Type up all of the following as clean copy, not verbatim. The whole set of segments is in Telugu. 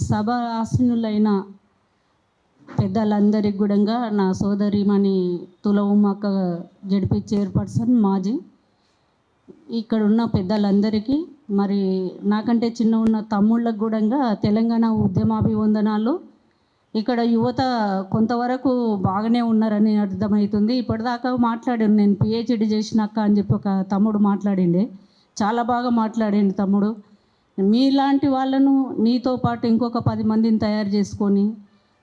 సభ ఆసీనులైన పెద్దలందరికీ కూడా నా సోదరిమణి తుల ఉమ్మక్క జడ్పీ చైర్పర్సన్ మాజీ ఇక్కడ ఉన్న పెద్దలందరికీ మరి నాకంటే చిన్న ఉన్న తమ్ముళ్ళకు కూడా తెలంగాణ ఉద్యమాభివందనాలు. ఇక్కడ యువత కొంతవరకు బాగానే ఉన్నారని అర్థమవుతుంది. ఇప్పటిదాకా మాట్లాడాను నేను పిహెచ్డి చేసినాక అని చెప్పి ఒక తమ్ముడు మాట్లాడిండే, చాలా బాగా మాట్లాడిండు తమ్ముడు. మీలాంటి వాళ్ళను మీతో పాటు ఇంకొక 10 మందిని తయారు చేసుకొని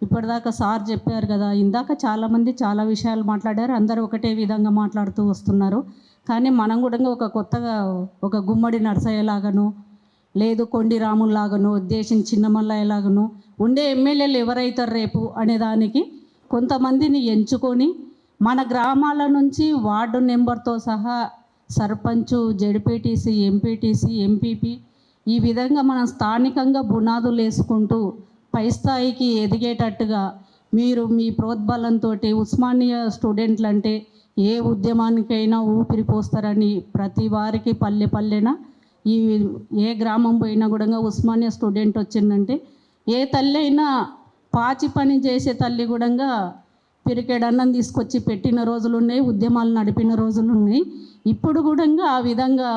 ఇప్పటిదాకా సార్ చెప్పారు కదా, ఇందాక చాలామంది చాలా విషయాలు మాట్లాడారు, అందరూ ఒకటే విధంగా మాట్లాడుతూ వస్తున్నారు. కానీ మనం కూడా ఒక కొత్తగా ఒక గుమ్మడి నరసయ్యలాగాను లేదు కొండి రాముల్లాగాను ఉద్దేశం చిన్నమల్లయ్యలాగాను ఉండే ఎమ్మెల్యేలు ఎవరైతారు రేపు అనేదానికి కొంతమందిని ఎంచుకొని మన గ్రామాల నుంచి వార్డు నెంబర్తో సహా సర్పంచు, జడ్పీటీసీ, ఎంపీటీసీ, ఎంపీపీ ఈ విధంగా మనం స్థానికంగా బునాదులు వేసుకుంటూ పై స్థాయికి ఎదిగేటట్టుగా మీరు మీ ప్రోద్బలంతో ఉస్మానియా స్టూడెంట్లు అంటే ఏ ఉద్యమానికైనా ఊపిరి పోస్తారని ప్రతి వారికి పల్లె పల్లెన ఏ గ్రామం పోయినా కూడా ఉస్మానియా స్టూడెంట్ వచ్చిందంటే ఏ తల్లి అయినా పాచి పని చేసే తల్లి కూడా పిరికెడన్నం తీసుకొచ్చి పెట్టిన రోజులు ఉన్నాయి, ఉద్యమాలు నడిపిన రోజులు ఉన్నాయి. ఇప్పుడు కూడా ఆ విధంగా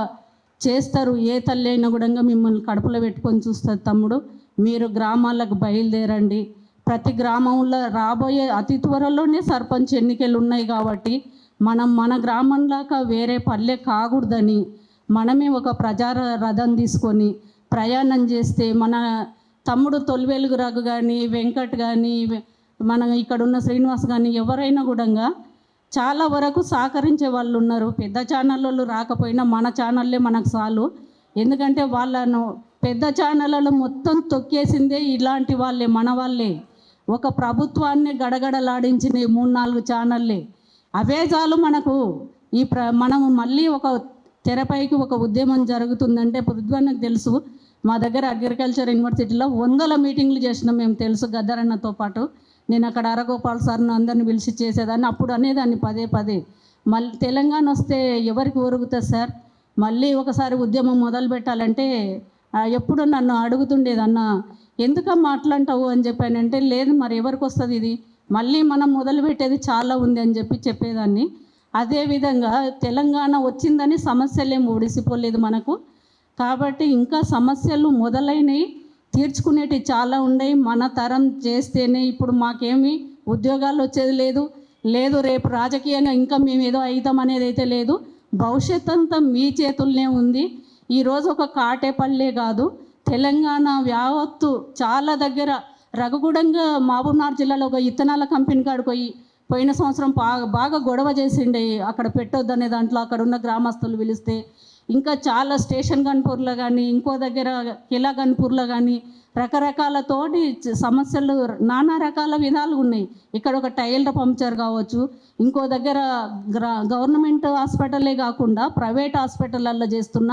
చేస్తారు. ఏ తల్లి అయినా కూడా మిమ్మల్ని కడుపులో పెట్టుకొని చూస్తారు. తమ్ముడు మీరు గ్రామాలకు బయలుదేరండి. ప్రతి గ్రామంలో రాబోయే అతి త్వరలోనే సర్పంచ్ ఎన్నికలు ఉన్నాయి కాబట్టి మన గ్రామంలాగా వేరే పల్లె కాకూడదని మనమే ఒక ప్రజా రథం తీసుకొని ప్రయాణం చేస్తే మన తమ్ముడు తొలివెలుగు రఘు కానీ వెంకట్ కానీ మన ఇక్కడ ఉన్న శ్రీనివాస్ కానీ ఎవరైనా కూడా చాలా వరకు సహకరించే వాళ్ళు ఉన్నారు. పెద్ద ఛానళ్ళు రాకపోయినా మన ఛానళ్ళే మనకు చాలు. ఎందుకంటే వాళ్ళను పెద్ద ఛానళ్ళలో మొత్తం తొక్కేసిందే ఇలాంటి వాళ్ళే, మన వాళ్ళే. ఒక ప్రభుత్వాన్ని గడగడలాడించిన 3-4 ఛానళ్ళే అవే చాలు మనకు. మనము మళ్ళీ ఒక తెరపైకి ఒక ఉద్యమం జరుగుతుందంటే పొద్దున్నకు తెలుసు. మా దగ్గర అగ్రికల్చర్ యూనివర్సిటీలో 100 మీటింగ్లు చేసినాం మేము, తెలుసు గద్దరన్నతో పాటు. నేను అక్కడ అరగోపాల్ సార్ను అందరిని పిలిచి చేసేదాన్ని. అప్పుడు అనేదాన్ని పదే మళ్ళీ తెలంగాణ వస్తే ఎవరికి ఒరుగుతుంది సార్, మళ్ళీ ఒకసారి ఉద్యమం మొదలు పెట్టాలంటే ఎప్పుడు నన్ను అడుగుతుండేది, అన్న ఎందుకమ్మా అట్లంటావు అని చెప్పానంటే, లేదు మరి ఎవరికి వస్తుంది ఇది, మళ్ళీ మనం మొదలు పెట్టేది చాలా ఉంది అని చెప్పేదాన్ని. అదేవిధంగా తెలంగాణ వచ్చిందని సమస్యలేం ఒడిసిపోలేదు మనకు. కాబట్టి ఇంకా సమస్యలు మొదలైనవి, తీర్చుకునేటివి చాలా ఉన్నాయి. మన తరం చేస్తేనే ఇప్పుడు మాకేమీ ఉద్యోగాలు వచ్చేది లేదు రేపు రాజకీయంగా ఇంకా మేము ఏదో అవుతాం అనేది అయితే లేదు. భవిష్యత్ అంతా మీ చేతుల్నే ఉంది. ఈరోజు ఒక కాటేపల్లే కాదు, తెలంగాణ యావత్తు చాలా దగ్గర రఘుగూడంగా మహబూబ్నగర్ జిల్లాలో ఒక ఇత్తనాల కంపెనీ కాడికి పోయిన సంవత్సరం బాగా గొడవ చేసిండే, అక్కడ పెట్టొద్దనే దాంట్లో అక్కడ ఉన్న గ్రామస్తులు పిలిస్తే. ఇంకా చాలా స్టేషన్ గన్పూర్లో కానీ ఇంకో దగ్గర కిలా గన్పూర్లో కానీ రకరకాలతోటి సమస్యలు నానా రకాల విధాలు ఉన్నాయి. ఇక్కడ ఒక టైలర్ పంక్చర్ కావచ్చు, ఇంకో దగ్గర గవర్నమెంట్ హాస్పిటలే కాకుండా ప్రైవేట్ హాస్పిటళ్ళల్లో చేస్తున్న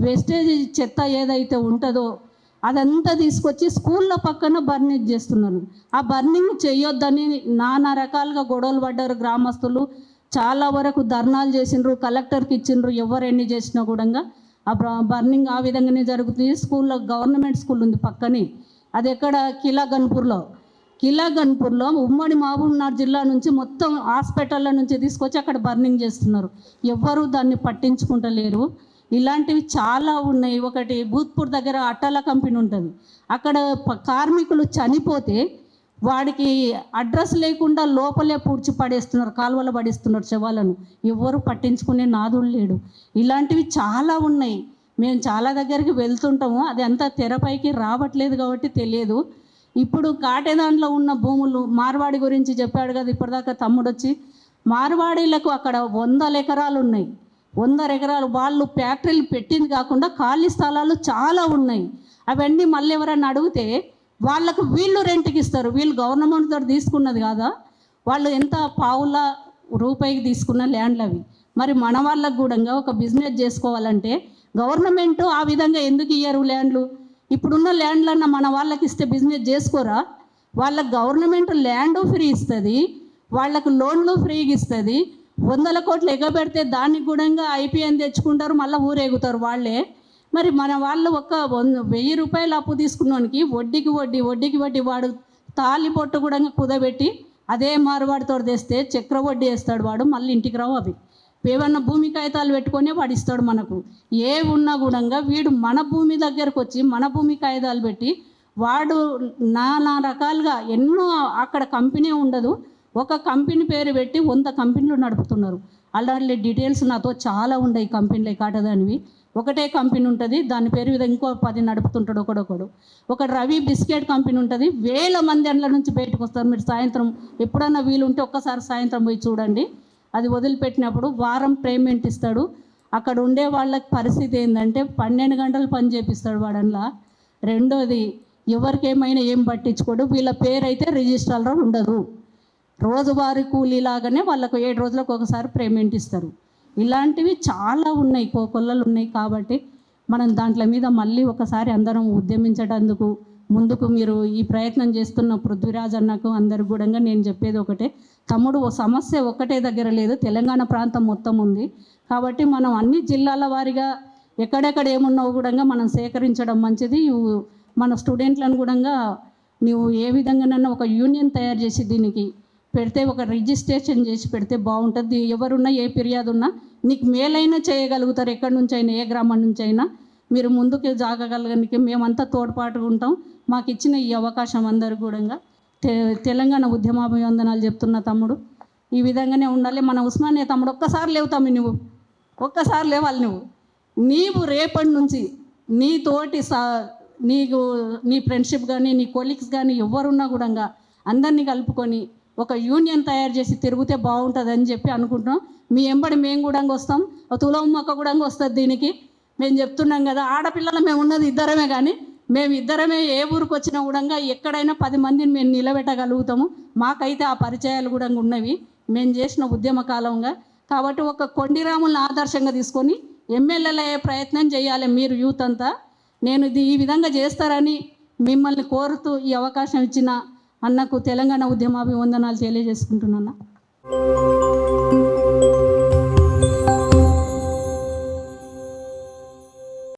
వేస్టేజ్ చెత్త ఏదైతే ఉంటుందో అదంతా తీసుకొచ్చి స్కూళ్ళ పక్కన బర్నింగ్ చేస్తున్నారు. ఆ బర్నింగ్ చేయొద్దని నానా రకాలుగా గొడవలు పడ్డారు గ్రామస్తులు. చాలా వరకు ధర్నాలు చేసిండ్రు, కలెక్టర్కి ఇచ్చిండ్రు. ఎవరు ఎన్ని చేసినా కూడా ఆ బర్నింగ్ ఆ విధంగానే జరుగుతుంది. స్కూల్లో గవర్నమెంట్ స్కూల్ ఉంది పక్కనే, అది ఎక్కడ కిలా గన్పూర్లో ఉమ్మడి మహబూబ్నగర్ జిల్లా నుంచి మొత్తం హాస్పిటళ్ళ నుంచి తీసుకొచ్చి అక్కడ బర్నింగ్ చేస్తున్నారు. ఎవ్వరూ దాన్ని పట్టించుకుంటలేరు. ఇలాంటివి చాలా ఉన్నాయి. ఒకటి భూత్పూర్ దగ్గర అట్టాల కంపెనీ ఉంటుంది, అక్కడ కార్మికులు చనిపోతే వాడికి అడ్రస్ లేకుండా లోపలే పూడ్చి పడేస్తున్నారు, కాలువలో పడేస్తున్నారు శవాలను. ఎవరు పట్టించుకునే నాదుడు లేడు. ఇలాంటివి చాలా ఉన్నాయి. మేము చాలా దగ్గరికి వెళ్తుంటాము, అది అంతా తెరపైకి రావట్లేదు కాబట్టి తెలియదు. ఇప్పుడు కాటేదాంట్లో ఉన్న భూములు మార్వాడి గురించి చెప్పాడు కదా ఇప్పటిదాకా తమ్ముడు వచ్చి. మార్వాడీలకు అక్కడ 100 ఎకరాలు ఉన్నాయి. 100 ఎకరాలు వాళ్ళు ఫ్యాక్టరీలు పెట్టింది కాకుండా ఖాళీ స్థలాలు చాలా ఉన్నాయి. అవన్నీ మళ్ళీ ఎవరైనా అడిగితే వాళ్ళకు వీళ్ళు రెంట్కి ఇస్తారు. వీళ్ళు గవర్నమెంట్ తోటి తీసుకున్నది కాదా, వాళ్ళు ఎంత పావుల రూపాయికి తీసుకున్న ల్యాండ్లు అవి. మరి మన వాళ్ళకు కూడా ఒక బిజినెస్ చేసుకోవాలంటే గవర్నమెంట్ ఆ విధంగా ఎందుకు ఇయ్యరు ల్యాండ్లు? ఇప్పుడున్న ల్యాండ్లన్నా మన వాళ్ళకి ఇస్తే బిజినెస్ చేసుకోరా? వాళ్ళకు గవర్నమెంట్ ల్యాండ్ ఫ్రీ ఇస్తుంది, వాళ్ళకు లోన్లు ఫ్రీగా ఇస్తుంది. 100 కోట్లు ఎగబెడితే దానికి కూడా ఐపీఎన్ తెచ్చుకుంటారు, మళ్ళీ ఊరేగుతారు వాళ్ళే. మరి మన వాళ్ళు ఒక 1000 రూపాయలు అప్పు తీసుకున్నానికి వడ్డీకి వడ్డీ వాడు తాలి పొట్టు కూడా కుదబెట్టి అదే మారువాడితో తెస్తే చక్ర వడ్డీ వేస్తాడు వాడు, మళ్ళీ ఇంటికి రావు అవి. ఏమన్నా భూమి కాగితాలు పెట్టుకొని వాడు ఇస్తాడు మనకు. ఏ ఉన్నా కూడా వీడు మన భూమి దగ్గరకు వచ్చి మన భూమి కాగితాలు పెట్టి వాడు నానా రకాలుగా ఎన్నో, అక్కడ కంపెనీ ఉండదు, ఒక కంపెనీ పేరు పెట్టి 100 కంపెనీలు నడుపుతున్నారు. అలాంటి డీటెయిల్స్ నాతో చాలా ఉన్నాయి. కంపెనీలు కాటదానివి ఒకటే కంపెనీ ఉంటుంది, దాని పేరు మీద ఇంకో 10 నడుపుతుంటాడు ఒకడొకడు. ఒక రవి బిస్కెట్ కంపెనీ ఉంటుంది, 1000 మంది అండ్ల నుంచి బయటకు వస్తారు. మీరు సాయంత్రం ఎప్పుడన్నా వీలుంటే ఒక్కసారి సాయంత్రం పోయి చూడండి. అది వదిలిపెట్టినప్పుడు వారం పేమెంట్ ఇస్తాడు. అక్కడ ఉండే వాళ్ళకి పరిస్థితి ఏంటంటే 12 గంటలు పని చేపిస్తాడు వాడల్లా. రెండోది, ఎవరికేమైనా ఏం పట్టించుకోడు. వీళ్ళ పేరు అయితే రిజిస్టర్లో ఉండదు. రోజువారీ కూలీలాగానే వాళ్ళకు 7 రోజులకు ఒకసారి పేమెంట్ ఇస్తారు. ఇలాంటివి చాలా ఉన్నాయి, కోకొల్లలు ఉన్నాయి. కాబట్టి మనం దాంట్ల మీద మళ్ళీ ఒకసారి అందరం ఉద్యమించడానికి ముందుకు మీరు ఈ ప్రయత్నం చేస్తున్న పృథ్వీరాజ్ అన్నకు అందరికి కూడా నేను చెప్పేది ఒకటే, తమ్ముడు ఓ సమస్య ఒక్కటే దగ్గర లేదు, తెలంగాణ ప్రాంతం మొత్తం ఉంది. కాబట్టి మనం అన్ని జిల్లాల వారీగా ఎక్కడెక్కడ ఏమున్నావు కూడా మనం సేకరించడం మంచిది. మన స్టూడెంట్లను కూడా నువ్వు ఏ విధంగానైనా ఒక యూనియన్ తయారు చేసి దీనికి పెడితే, ఒక రిజిస్ట్రేషన్ చేసి పెడితే బాగుంటుంది. ఎవరున్నా ఏ ఫిర్యాదు ఉన్నా నీకు మేలైనా చేయగలుగుతారు. ఎక్కడి నుంచి అయినా, ఏ గ్రామం నుంచి అయినా మీరు ముందుకు జాగగలగడానికి మేమంతా తోడ్పాటుగా ఉంటాం. మాకు ఇచ్చిన ఈ అవకాశం అందరూ కూడా తెలంగాణ ఉద్యమాభివందనాలు చెప్తున్న తమ్ముడు. ఈ విధంగానే ఉండాలి. మన ఉస్మానియా తమ్ముడు ఒక్కసారి లేవుతాము, నువ్వు ఒక్కసారి లేవాలి. నీవు రేపటి నుంచి నీతోటి నీ ఫ్రెండ్షిప్ కానీ నీ కొలీగ్స్ కానీ ఎవరున్నా కూడా అందరినీ కలుపుకొని ఒక యూనియన్ తయారు చేసి తిరిగితే బాగుంటుంది అని చెప్పి అనుకుంటున్నాం. మీ ఎంబడి మేము కూడా వస్తాం, తులమ్మక్క కూడా వస్తుంది. దీనికి మేము చెప్తున్నాం కదా, ఆడపిల్లలు మేము ఉన్నది ఇద్దరమే, కానీ మేము ఇద్దరమే ఏ ఊరికి వచ్చినా కూడా ఎక్కడైనా 10 మందిని మేము నిలబెట్టగలుగుతాము. మాకైతే ఆ పరిచయాలు కూడా ఉన్నవి మేము చేసిన ఉద్యమ కాలంగా. కాబట్టి ఒక కొండిరాములను ఆదర్శంగా తీసుకొని ఎమ్మెల్యేలు అయ్యే ప్రయత్నం చేయాలి మీరు యూత్ అంతా. నేను ఈ విధంగా చేస్తారని మిమ్మల్ని కోరుతూ ఈ అవకాశం ఇచ్చిన అన్నకు తెలంగాణ ఉద్యమాభివందనాలు తెలియజేసుకుంటున్నాను.